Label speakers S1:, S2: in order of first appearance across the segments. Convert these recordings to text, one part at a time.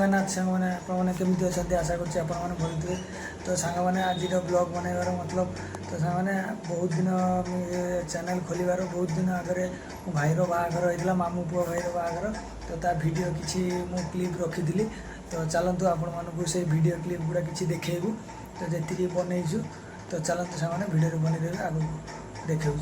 S1: जगन्नाथ सांगने आपमती अच्छा आशा कर भल थे। तो सांग मैंने आज ब्लॉग बनइबार मतलब तो सांग मैंने बहुत दिन चैनल खोलिबार बहुत दिन आगे मो भाईर बाहागर होता मामू पुआ भाईर बाहागर तो ता वीडियो किसी मु क्लिप रखी। तो चलतु आपण मानक से वीडियो क्लिप गुड़ा कि देखू तो जी बनईचु तो चलतु सांग वीडियो बनईदेवे आगे देखा।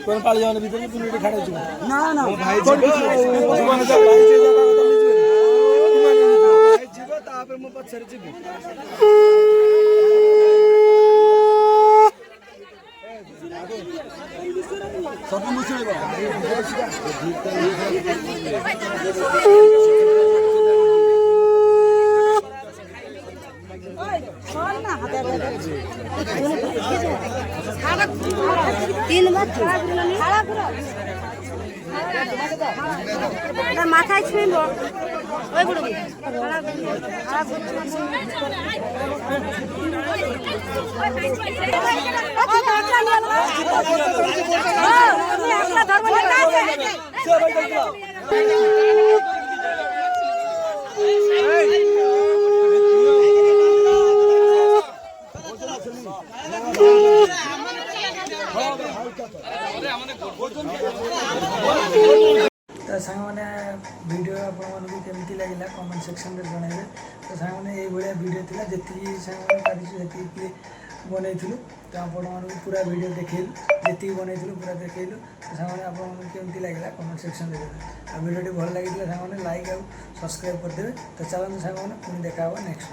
S2: কোন পালি যাওয়ার ভিতরে তুমি এটা খাড়া হইছো না না ভাই জীবনে যা ভাই যে জায়গা কথা ভাই জীব তারপরে মো পছরে ଯିବି ସବୁ ମୁଛିବ
S3: तीन बार माथाয় ছুঁইব ওই গুলো
S1: तो सांग मैंने वीडियो आपण केमती लगे कमेंट सेक्शन में जनइबे। तो सांग मैंने ये वीडियो थी जी सांग मैंने बनईलु तो आपण पूरा वीडियो देखेलु जी बनईलु पूरा देखलु। तो सांग मैंने आपको केमती लगे कमेंट सेक्शन में देते। वीडियो भल लगी सांग मैंने लाइक आउ सब्सक्राइब करदे। तो चलते सांग मैंने पुणी देखा नेक्स्ट।